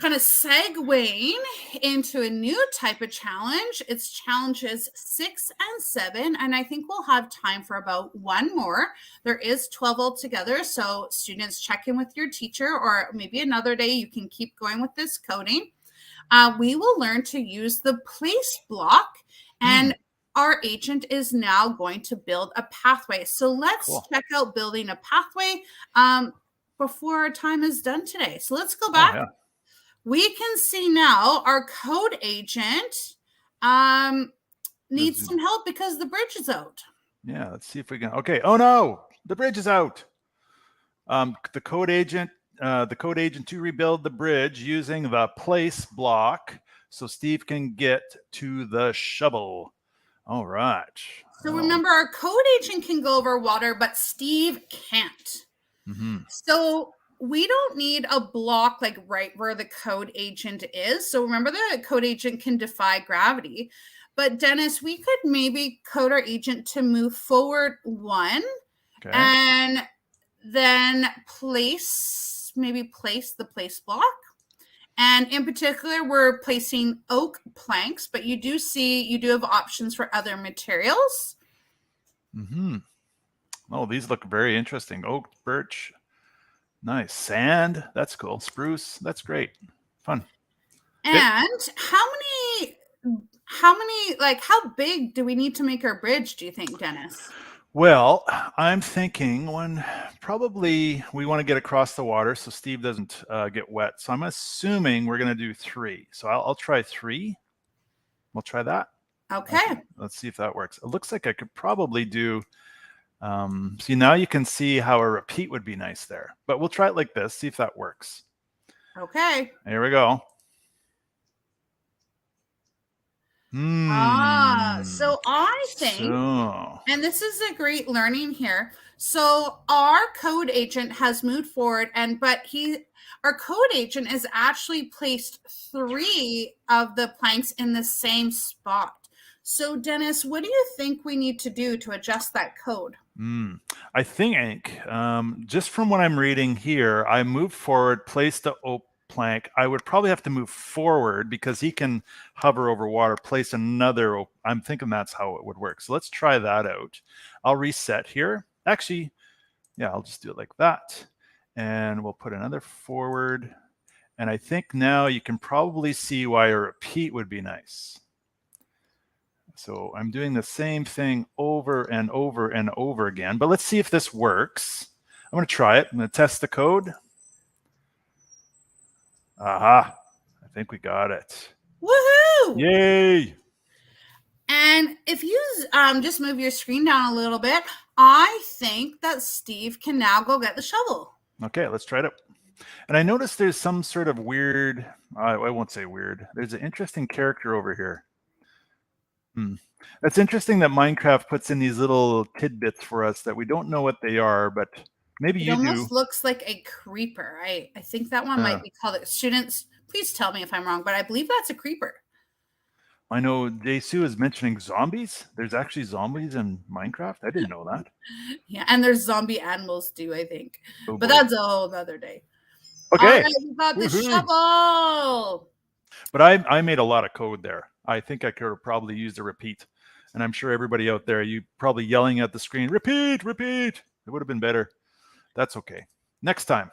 kind of segueing into a new type of challenge. It's challenges 6 and 7, and I think we'll have time for about 1 more. There is 12 altogether, so students, check in with your teacher, or maybe another day you can keep going with this coding. We will learn to use the place block, and our agent is now going to build a pathway. So let's check out building a pathway before our time is done today. So let's go back. We can see now our code agent needs some help because the bridge is out. Yeah, let's see if we can. Okay. Oh no, the bridge is out. The code agent to rebuild the bridge using the place block, so Steve can get to the shovel. All right. So remember, our code agent can go over water, but Steve can't. Mm-hmm. So we don't need a block like right where the code agent is. So remember, the code agent can defy gravity. But Dennis, we could maybe code our agent to move forward 1 and then place the place block. And in particular, we're placing oak planks, but you do have options for other materials. Mm-hmm. Oh, these look very interesting. Oak, birch, nice. Sand, that's cool. Spruce, that's great. Fun. And how big do we need to make our bridge, do you think, Dennis? Well, I'm thinking probably we want to get across the water so Steve doesn't get wet. So I'm assuming we're going to do 3. So I'll try 3. We'll try that. Okay. Let's see if that works. It looks like I could probably do, see, now you can see how a repeat would be nice there. But we'll try it like this, see if that works. Okay. Here we go. So I think, and this is a great learning here. So our code agent has moved forward, our code agent has actually placed 3 of the planks in the same spot. So Dennis, what do you think we need to do to adjust that code? I think just from what I'm reading here, I moved forward, placed the oak plank. I would probably have to move forward because he can hover over water, place another. I'm thinking that's how it would work. So let's try that out. I'll reset here. Actually, yeah, I'll just do it like that. And we'll put another forward. And I think now you can probably see why a repeat would be nice. So I'm doing the same thing over and over and over again. But let's see if this works. I'm going to try it. I'm going to test the code. Aha, I think we got it. Woohoo! Yay! And if you just move your screen down a little bit, I think that Steve can now go get the shovel. Okay, let's try it out. And I noticed there's some sort of weird, I won't say weird, there's an interesting character over here. That's interesting that Minecraft puts in these little tidbits for us that we don't know what they are, but maybe you do. It almost looks like a creeper. I think that one might be called it. Students, please tell me if I'm wrong, but I believe that's a creeper. I know Jesu is mentioning zombies. There's actually zombies in Minecraft. I didn't know that. Yeah, and there's zombie animals too, I think. But that's a whole other day. Okay. All right, we got the shovel. But I made a lot of code there. I think I could have probably used a repeat. And I'm sure everybody out there, you probably yelling at the screen, repeat, repeat. It would have been better. That's okay. Next time.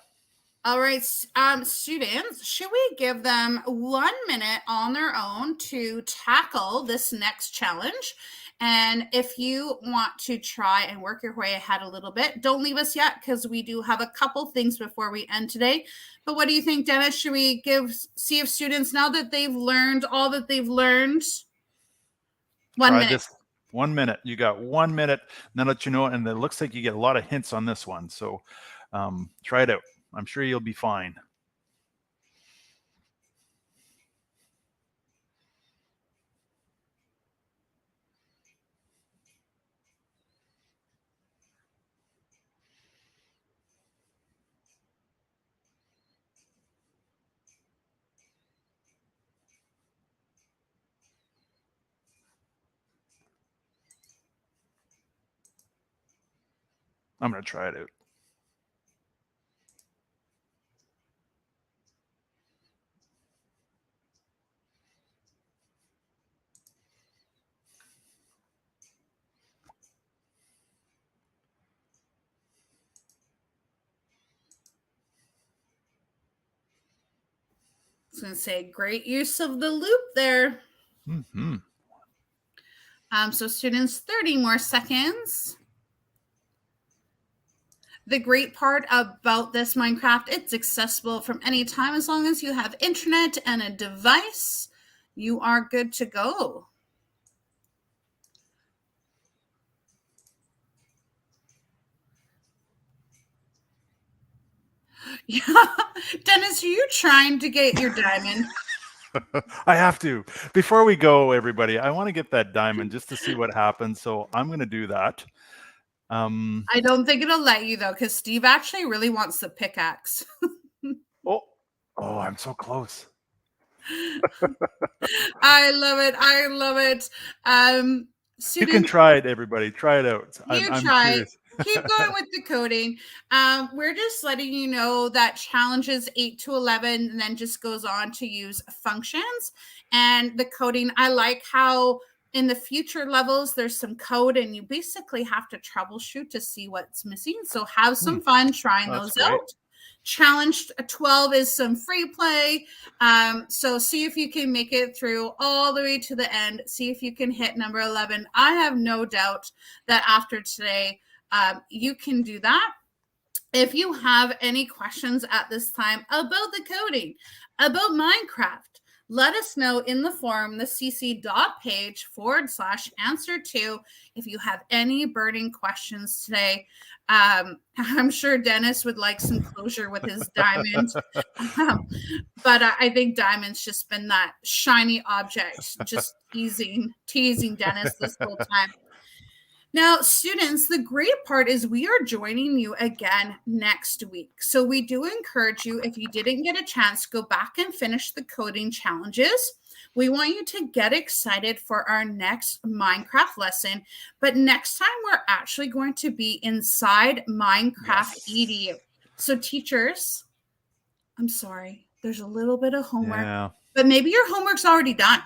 All right, students, should we give them 1 minute on their own to tackle this next challenge? And if you want to try and work your way ahead a little bit, don't leave us yet because we do have a couple things before we end today. But what do you think, Dennis? Should we see if students, now that they've learned all that they've learned, 1 minute? This 1 minute. You got 1 minute, and then let you know. And it looks like you get a lot of hints on this one. So try it out. I'm sure you'll be fine. I'm going to try it out. I was going to say, great use of the loop there. Mm-hmm. So students, 30 more seconds. The great part about this Minecraft, it's accessible from any time. As long as you have internet and a device, you are good to go. Yeah. Dennis, are you trying to get your diamond? I have to. Before we go, everybody, I want to get that diamond just to see what happens. So I'm going to do that. I don't think it'll let you though, because Steve actually really wants the pickaxe. Oh, I'm so close. I love it. I love it. You can try it, everybody. Try it out. You I'm try. curious. Keep going with the coding. We're just letting you know that challenges 8 to 11 and then just goes on to use functions and the coding. I like how in the future levels, there's some code and you basically have to troubleshoot to see what's missing. So have some fun trying those out. Challenge 12 is some free play. So see if you can make it through all the way to the end. See if you can hit number 11. I have no doubt that after today, you can do that. If you have any questions at this time about the coding, about Minecraft, let us know in the forum, the cc.page/answer2. If you have any burning questions today, I'm sure Dennis would like some closure with his diamond. But I think diamond's just been that shiny object, just teasing Dennis this whole time. Now, students, the great part is we are joining you again next week. So we do encourage you, if you didn't get a chance, go back and finish the coding challenges. We want you to get excited for our next Minecraft lesson. But next time, we're actually going to be inside Minecraft EDU. So teachers, I'm sorry, there's a little bit of homework, but maybe your homework's already done.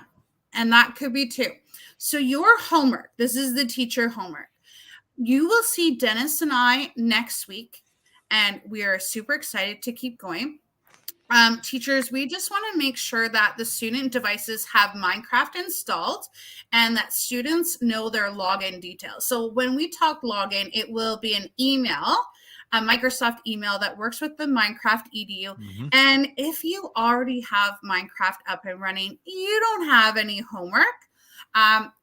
And that could be too. So your homework, this is the teacher homework. You will see Dennis and I next week, and we are super excited to keep going. Teachers, we just want to make sure that the student devices have Minecraft installed and that students know their login details. So when we talk login, it will be an email, a Microsoft email that works with the Minecraft EDU. And if you already have Minecraft up and running, you don't have any homework.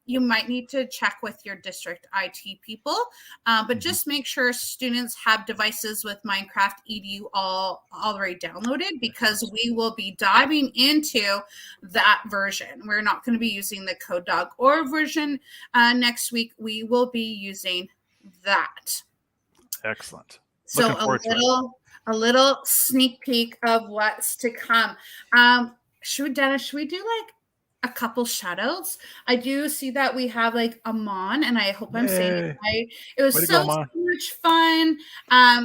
You might need to check with your district IT people, but just make sure students have devices with Minecraft EDU already downloaded, because we will be diving into that version. We're not going to be using the Code Dog or version next week. We will be using that. Excellent. So a little sneak peek of what's to come. Should we do like a couple shout outs? I do see that we have like Amon, and I hope I'm saying it right. It was so much fun.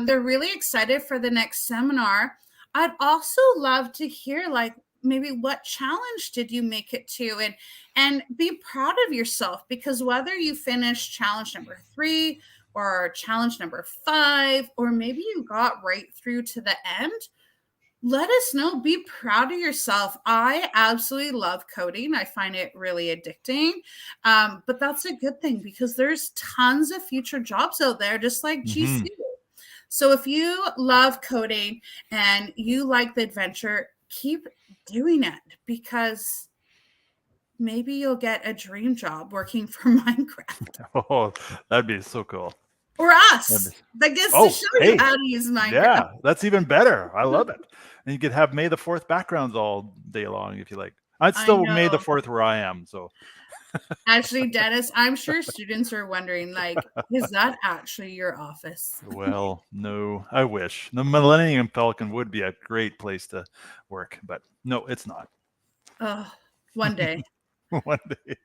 They're really excited for the next seminar. I'd also love to hear like maybe what challenge did you make it to, and be proud of yourself, because whether you finish challenge number 3 or challenge number 5, or maybe you got right through to the end, let us know. Be proud of yourself. I absolutely love coding. I find it really addicting. But that's a good thing, because there's tons of future jobs out there, just like GC. So if you love coding and you like the adventure, keep doing it, because maybe you'll get a dream job working for Minecraft. Oh, that'd be so cool. Or us. That gets to show you how to use Minecraft. Yeah, that's even better. I love it. And you could have May the 4th backgrounds all day long if you like. I'd still May the 4th where I am. So actually, Dennis, I'm sure students are wondering, like, is that actually your office? Well, no, I wish. The Millennium Falcon would be a great place to work, but no, it's not. Oh, one day. One day.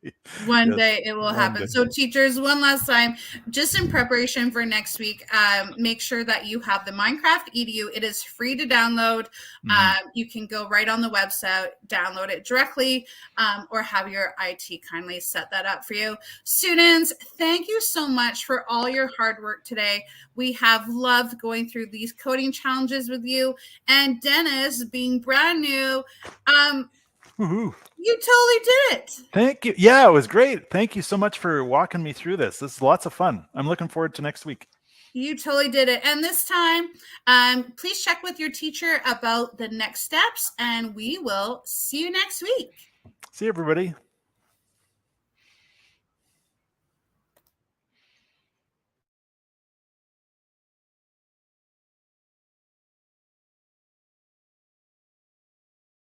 One day it will happen. So teachers, one last time, just in preparation for next week, make sure that you have the Minecraft EDU. It is free to download. You can go right on the website, download it directly, or have your IT kindly set that up for you. Students, thank you so much for all your hard work today. We have loved going through these coding challenges with you. And Dennis, being brand new, Woohoo. You totally did it. Thank you. Yeah, it was great. Thank you so much for walking me through this. This is lots of fun. I'm looking forward to next week. You totally did it. And this time, please check with your teacher about the next steps, and we will see you next week. See you, everybody.